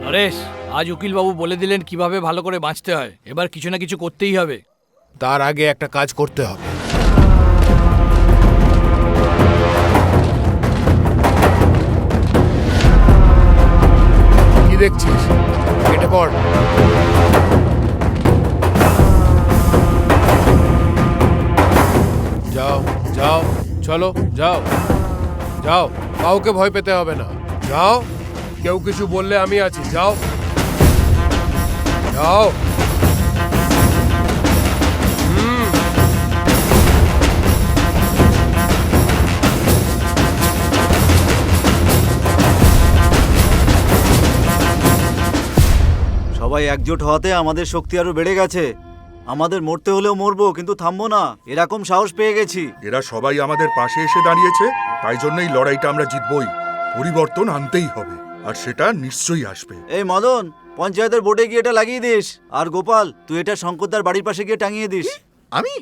নরেশ, আজ উকিল বাবু বলে দিলেন কিভাবে ভালো করে বাঁচতে হয়। এবার কিছু না কিছু করতেই হবে। তার আগে একটা কাজ করতে হবে। কি দেখছিস? কেটে পড়। যাও যাও, চলো যাও যাও, কাউকে ভয় পেতে হবে না। যাও, কেউ কিছু বললে আমি আছি। যাও যাও। সবাই একজোট হওয়াতে আমাদের শক্তি আরো বেড়ে গেছে। আমাদের মরতে হলেও মরবো, কিন্তু থামবো না, এরকম সাহস পেয়ে গেছি। এরা সবাই আমাদের পাশে এসে দাঁড়িয়েছে, তাই জন্যই লড়াইটা আমরা জিতবই। পরিবর্তন আনতেই হবে, আর সেটা নিশ্চয়ই আসবে। এই মদন, পঞ্চায়েতের বোর্ডে গিয়ে এটা লাগিয়ে দিস। আর গোপাল, তুই এটা শঙ্করদার বাড়ির পাশে গিয়ে টাঙিয়ে দিস। আমি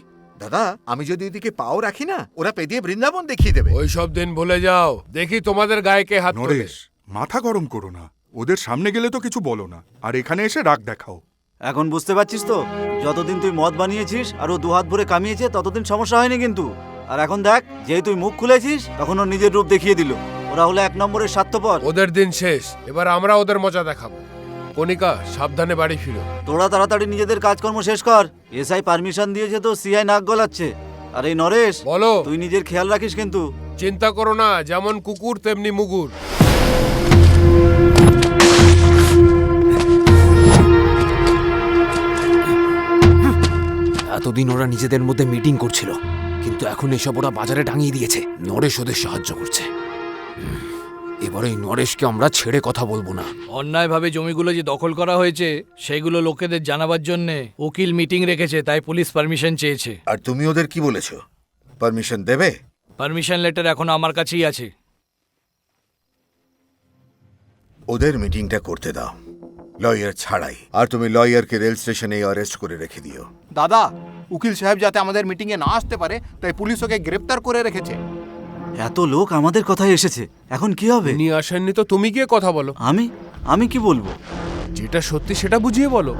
দাদা, আমি যদি ওইদিকে পাও রাখি না, ওরা পেদিয়ে বৃন্দাবন দেখিয়ে দেবে। ওই সব দিন ভুলে যাও। দেখি তোমাদের গায়ে কে হাত তোলে। নরেশ, মাথা গরম করো না। ওদের সামনে গেলে তো কিছু বলো না, আর এখানে এসে রাগ দেখাও। এখন বুঝতে পারছিস তো, যতদিন তুই মদ বানিয়েছিস আর ও দুহাত ভরে কামিয়েছে ততদিন সমস্যা হয়নি, কিন্তু আর এখন দেখ, যেই তুই মুখ খুলেছিস তখন ও নিজের রূপ দেখিয়ে দিল। ওরা হলো এক নম্বরের স্বার্থপর। ওদের দিন শেষ, এবার আমরা ওদের মজা দেখাবো। কণিকা, সাবধানে বাড়ি ফিরো। তোরা তাড়াতাড়ি নিজেদের কাজকর্ম শেষ কর। এসআই পারমিশন দিয়েছে তো সিআই নাক গলাচ্ছে। আর এই নরেশ, বলো। তুই নিজের খেয়াল রাখিস কিন্তু। চিন্তা করো না, যেমন কুকুর তেমনি মুগুর। এতদিন ওরা নিজেদের মধ্যে মিটিং করছিল, কিন্তু এখন এসব ওরা বাজারে টাঙিয়ে দিয়েছে। নরেশ ওদের সাহায্য করছে। এবার এই নরেশকে আমরা ছেড়ে কথা বলবো না। অন্যায়ভাবে জমিগুলো যে দখল করা হয়েছে সেগুলো লোকেদের জানাবার জন্য উকিল মিটিং রেখেছে, তাই পুলিশ পারমিশন চেয়েছে। আর তুমি ওদের কি বলেছো? পারমিশন দেবে? পারমিশন লেটার এখন আমার কাছেই আছে। ওদের মিটিংটা করতে দাও, লয়ার ছাড়াই। আর তুমি লয়ারকে রেল স্টেশনে অ্যারেস্ট করে রেখে দিও। দাদা, উকিল সাহেব যাতে আমাদের মিটিংয়ে না আসতে পারে তাই পুলিশ ওকে গ্রেপ্তার করে রেখেছে। এত লোক আমাদের কথায় এসেছে, এখন কি হবে? উনি আসেননি তো তুমি গিয়ে কথা বলো। আমি কি বলবো? যেটা সত্যি সেটা বুঝিয়ে বলো।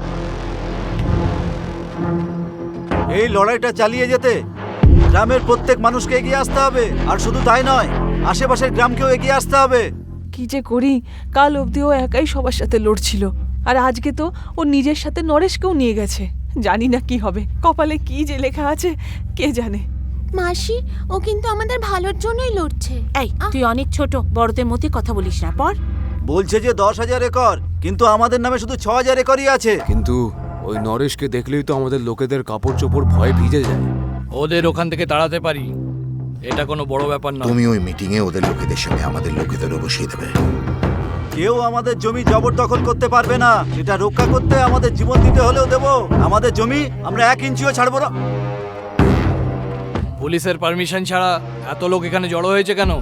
এই লড়াইটা চালিয়ে যেতে গ্রামের প্রত্যেক মানুষকে এগিয়ে আসতে হবে। আর শুধু তাই নয়, আশেপাশের গ্রামকেও এগিয়ে আসতে হবে। কি যে করি, কাল অবধি ও একাই সবার সাথে লড়ছিল, আর আজকে তো ও নিজের সাথে নরেশকেও নিয়ে গেছে। জানি না কি হবে, কপালে কি যে লেখা আছে কে জানে। মাসি, ও কিন্তু আমাদের ভালোর জন্যই লড়ছে। এই, তুই অনেক ছোট, বড়দের মধ্যে কথা বলিস না। পর বলছে যে 10,000 একর, কিন্তু আমাদের নামে শুধু 6,000 একরই আছে। কিন্তু ওই নরেশকে দেখলেই তো আমাদের লোকেদের কাপড় চোপড় ভয়ে ভিজে যায়। ওদের ওখান থেকে তাড়াতে পারি, এটা কোনো বড় ব্যাপার না। তুমি ওই মিটিংয়ে ওদের লোকেদের সঙ্গে আমাদের লোকেদেরও বসিয়ে দেবে। কেউ আমাদের জমি জবরদখল করতে পারবে না। এটা রক্ষা করতে আমাদের জীবন দিতে হলেও দেব। আমাদের জমি আমরা 1 ইঞ্চিও ছাড়বো না। পুলিশের পারমিশন ছাড়া এত লোক এখানে জড়ো হয়েছে কেন?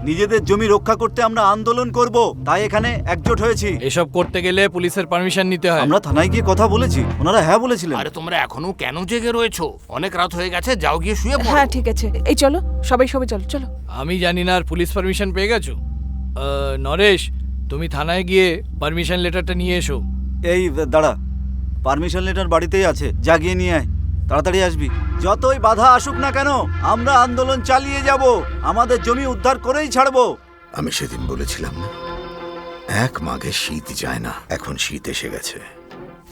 নিজেদের জমি রক্ষা করতে আমরা আন্দোলন করব, তাই এখানে একজোট হয়েছি। এসব করতে গেলে পুলিশের পারমিশন নিতে হয়। আমরা থানায় গিয়ে কথা বলেছি, ওনারা হ্যাঁ বলেছিলেন। আরে তোমরা এখনো কেন জেগে রয়েছো? অনেক রাত হয়ে গেছে, যাও গিয়ে শুয়ে পড়ো। হ্যাঁ ঠিক আছে, এই চলো সবাই সবাই চলো চলো। আমি জানি না, আর পুলিশ পারমিশন পেয়ে গেছো? নরেশ, তুমি থানায় গিয়ে পারমিশন লেটারটা নিয়ে এসো। এই দাঁড়া, পারমিশন লেটার বাড়িতেই আছে, যা গিয়ে নিয়ে আয়, তাড়াতাড়ি আসবি। যতই বাধা আসুক না কেন, আমরা আন্দোলন চালিয়ে যাব, আমাদের জমি উদ্ধার করেই ছাড়বো। আমি সেদিন বলেছিলাম না, 1 মাঘে শীত যায় না। এখন শীত এসে গেছে,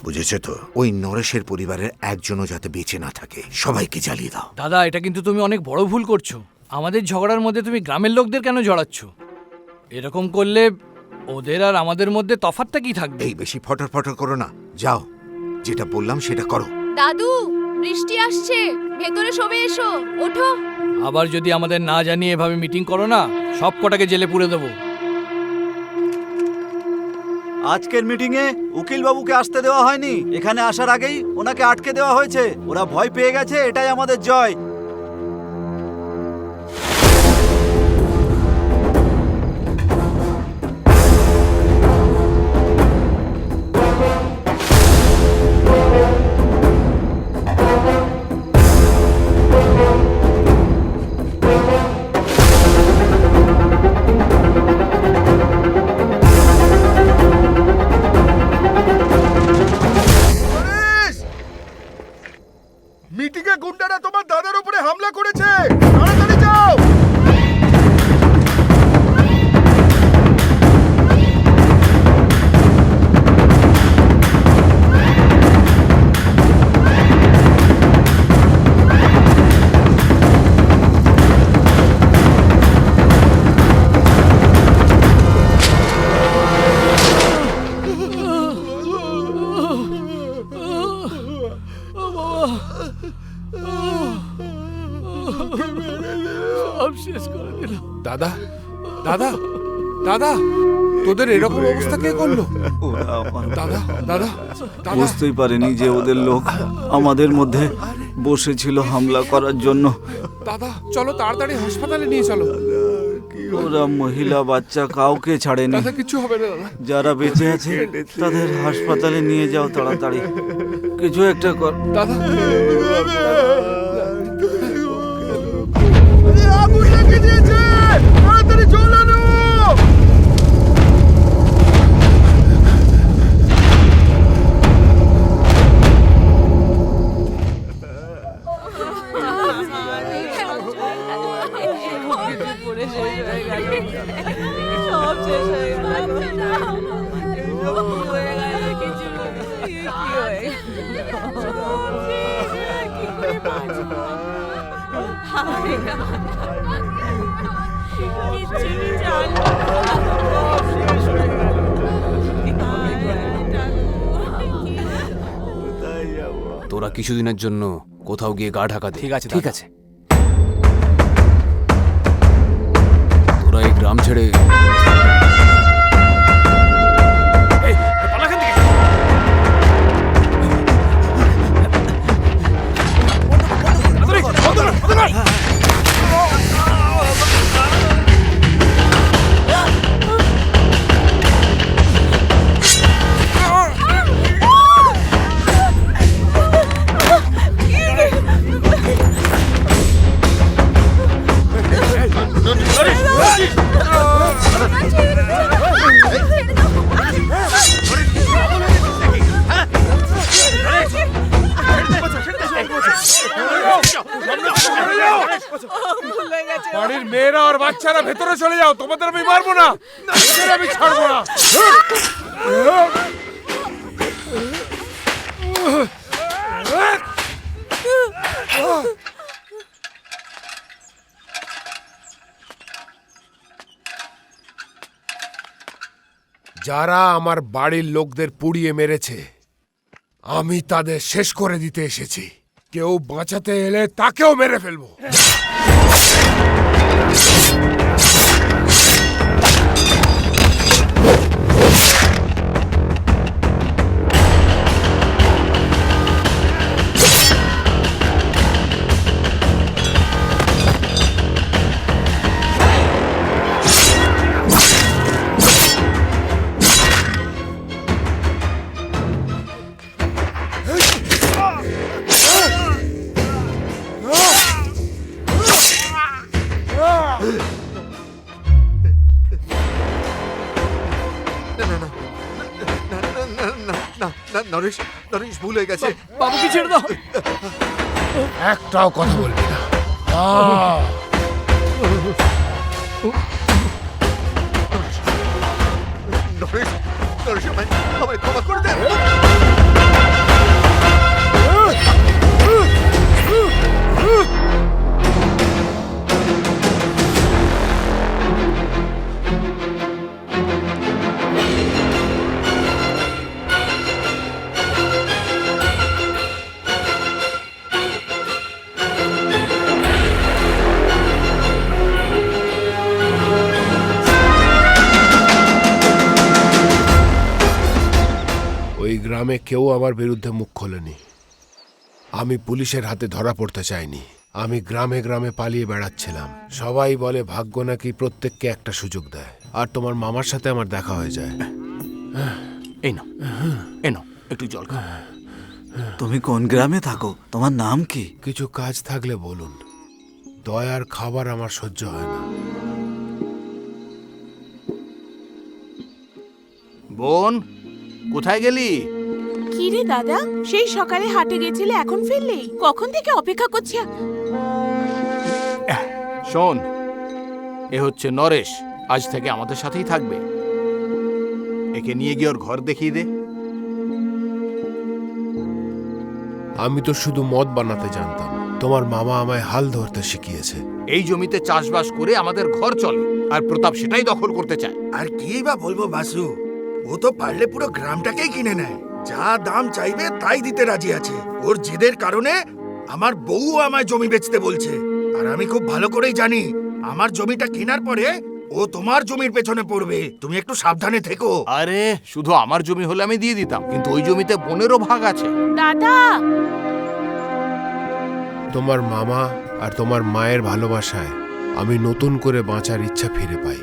বুঝেছো তো? ওই নরেশের পরিবারের একজনও যাতে বেঁচে না থাকে, সবাইকে জ্বালিয়ে দাও। দাদা, এটা কিন্তু তুমি অনেক বড় ভুল করছো। আমাদের ঝগড়ার মধ্যে তুমি গ্রামের লোকদের কেন জড়াচ্ছ? এরকম করলে ওদের আর আমাদের মধ্যে তফাৎটা কি থাকবে? এই বেশি ফটর ফটর করো না, যাও, যেটা বললাম সেটা করো। দাদু, বৃষ্টি আসছে, ভেতরে সবে এসো, ওঠো। আবার যদি আমাদের না জানিয়ে এভাবে মিটিং করো না, সব কটাকে জেলে পুরে দেবো। আজকের মিটিংয়ে উকিল বাবুকে আসতে দেওয়া হয়নি। এখানে আসার আগেই ওনাকে আটকে দেওয়া হয়েছে। ওরা ভয় পেয়ে গেছে, এটাই আমাদের জয়। দাদা দাদা দাদা তোদের এরকম অবস্থা কে করলো? ওরা আমার দাদা দাদা দাদা বুঝতেই পারেনি যে ওদের লোক আমাদের মধ্যে বসেছিল হামলা করার জন্য। দাদা চলো তাড়াতাড়ি হাসপাতালে নিয়ে চলো। ওরা মহিলা বাচ্চা কাউকে ছাড়েনি। দাদা কিছু হবে না দাদা। যারা বেঁচে আছে তাদের হাসপাতালে নিয়ে যাও তাড়াতাড়ি, কিছু একটা কর। দাদা সব শেষ হয়ে গেল। হয়ে গেল কিছু কি হয়ে তোরা কিছুদিনের জন্য কোথাও গিয়ে গা ঢাকা দে। ঠিক আছে, ঠিক আছে। তোরা এই গ্রাম ছেড়ে বাড়ির মেয়েরা আর বাচ্চারা ভেতরে চলে যাও, তোমাদের আমি মারবো না, এদের আমি ছাড়বো না। যারা আমার বাড়ির লোকদের পুড়িয়ে মেরেছে আমি তাদের শেষ করে দিতে এসেছি। কেউ বাঁচাতে এলে তাকেও মেরে ফেলবো। নরেশ নরেশ ভুল হয়ে গেছে। বাবুকে ছেড়ে দাও। একটাও কথা বলবি না। নরেশ নরেশ আমায় ক্ষমা করে দেন। ওই গ্রামে কেউ আমার বিরুদ্ধে মুখ খোলেনি। আমি পুলিশের হাতে ধরা পড়তে চাইনি। আমি গ্রামে গ্রামে পালিয়ে বেড়াচ্ছিলাম। সবাই বলে ভাগ্য নাকি প্রত্যেককে একটা সুযোগ দেয়। আর তোমার মামার সাথে আমার দেখা হয়ে যায়। এই নাও, এই নাও একটু জল খাও। তুমি কোন গ্রামে থাকো? তোমার নাম কি? কিছু কাজ থাকলে বলুন, দয়ার খাবার আমার সহ্য হয় না। বোন কোথায় গেলি? কি রে দাদা, সেই সকালে হাটে গেছিলে, এখন ফিরলি? কখন থেকে অপেক্ষা করছি। শোন, এ হচ্ছে নরেশ, আজ থেকে আমাদের সাথেই থাকবে। একে নিয়ে গিয়ে ওর ঘর দেখিয়ে দে। আমি তো শুধু মদ বানাতে জানতাম, তোমার মামা আমায় হাল ধরতে শিখিয়েছে। এই জমিতে চাষবাস করে আমাদের ঘর চলে, আর প্রতাপ সেটাই দখল করতে চায়। আর কি বা বলবো বাসু, ও তো পারলে পুরো গ্রামটাকেই কিনে নেয়। যা দাম চাইবে তাই দিতে রাজি আছে। ওর জেদের কারণে আমার বউ আমায় জমি বেচতে বলছে। আর আমি খুব ভালো করেই জানি আমার জমিটা কেনার পরে ও তোমার জমির পেছনে পড়বে। তুমি একটু সাবধানে থেকো। আরে শুধু আমার জমি হলে আমি দিয়ে দিতাম, কিন্তু ওই জমিতে বোনেরও ভাগ আছে। দাদা, তোমার মামা আর তোমার মায়ের ভালোবাসায় আমি নতুন করে বাঁচার ইচ্ছা ফিরে পাই।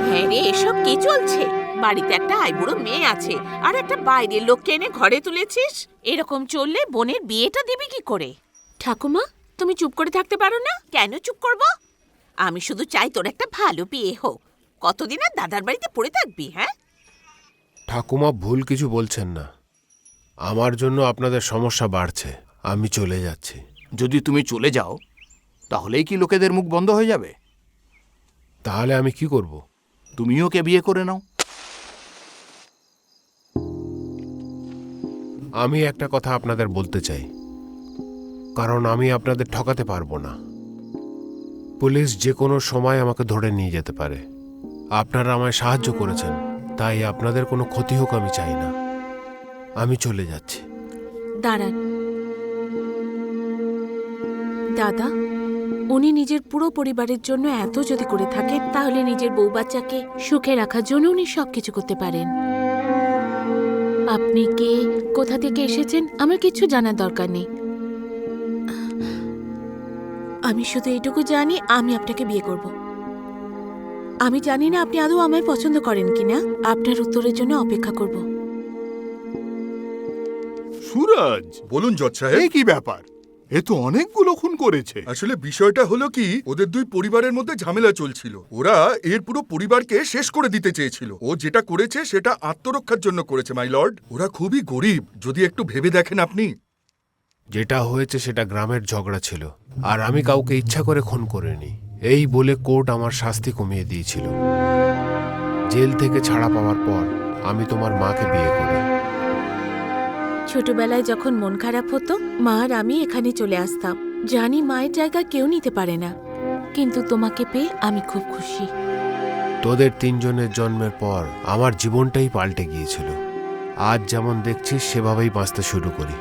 হ্যাঁ রে, এসব কি চলছে? বাড়িতে একটা আইবুড়ো মেয়ে আছে আর একটা বাইরের লোককে এনে ঘরে তুলেছিস। এরকম চললে বোনের বিয়েটা দিবি কি করে? ঠাকুমা, তুমি চুপ করে থাকতে পারো না? কেন চুপ করব? আমি শুধু চাই তোর একটা ভালো বিয়ে হোক। কতদিন আর দাদার বাড়িতে পড়ে থাকবি? হ্যাঁ, ঠাকুমা ভুল কিছু বলছেন না। আমার জন্য আপনাদের সমস্যা বাড়ছে। আমি চলে যাচ্ছি। যদি তুমি চলে যাও তাহলেই কি লোকেদের মুখ বন্ধ হয়ে যাবে? তাহলে আমি কি করব? তুমিও ওকে বিয়ে করে নাও। আমি একটা কথা আপনাদের বলতে চাই, কারণ আমি আপনাদের ঠকাতে পারবো না। পুলিশ যে কোনো সময় আমাকে ধরে নিয়ে যেতে পারে। আপনারা আমায় সাহায্য করেছেন, তাই আপনাদের কোনো ক্ষতি হোক আমি চাই না। আমি চলে যাচ্ছি। দাঁড়ান দাদা, উনি নিজের পুরো পরিবারের জন্য এত যদি করে থাকেন, তাহলে নিজের বউ বাচ্চাকে সুখে রাখার জন্য উনি সবকিছু করতে পারেন। আপনি কে, কোথা থেকে এসেছেন, আমার কিছু জানার দরকার নেই। আমি শুধু এইটুকু জানি, আমি আপনাকে বিয়ে করব। আমি জানি না আপনি আদৌ আমায় পছন্দ করেন কিনা। আপনার উত্তরের জন্য অপেক্ষা করব। সুরজ, বলুন জজ সাহেব। এই কি ব্যাপার? এ তো অনেকগুলো খুন করেছে। আসলে বিষয়টা হলো কি, ওদের দুই পরিবারের মধ্যে ঝামেলা চলছিল। ওরা এর পুরো পরিবারকে শেষ করে দিতে চেয়েছিল। ও যেটা করেছে সেটা আত্মরক্ষার জন্য করেছে, মাই লর্ড। ওরা খুবই গরিব, যদি একটু ভেবে দেখেন আপনি। যেটা হয়েছে সেটা গ্রামের ঝগড়া ছিল, আর আমি কাউকে ইচ্ছা করে খুন করিনি। এই বলে কোর্ট আমার শাস্তি কমিয়ে দিয়েছিল। জেল থেকে ছাড়া পাওয়ার পর আমি তোমার মাকে বিয়ে করি। ছোটবেলায় যখন মন খারাপ হতো, মা আর আমি এখানে চলে আসতাম। জানি মায়ের জায়গা কেউ নিতে পারে না, কিন্তু তোমাকে পেয়ে আমি খুব খুশি। তোদের তিনজনের জন্মের পর আমার জীবনটাই পাল্টে গিয়েছিল। আজ যেমন দেখছিস সেভাবেই বাঁচতে শুরু করি।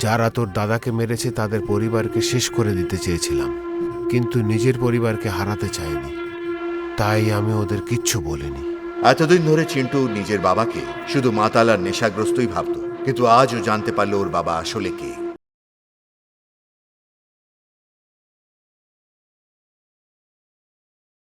যারা তোর দাদাকে মেরেছে তাদের পরিবারকে শেষ করে দিতে চেয়েছিলাম, কিন্তু নিজের পরিবারকে হারাতে চাইনি। তাই আমি ওদের কিচ্ছু বলিনি। এতদিন ধরে চিন্টু নিজের বাবাকে শুধু মাতাল আর নেশাগ্রস্তই ভাবত, কিন্তু আজও জানতে পারলো ওর বাবা আসলে কে।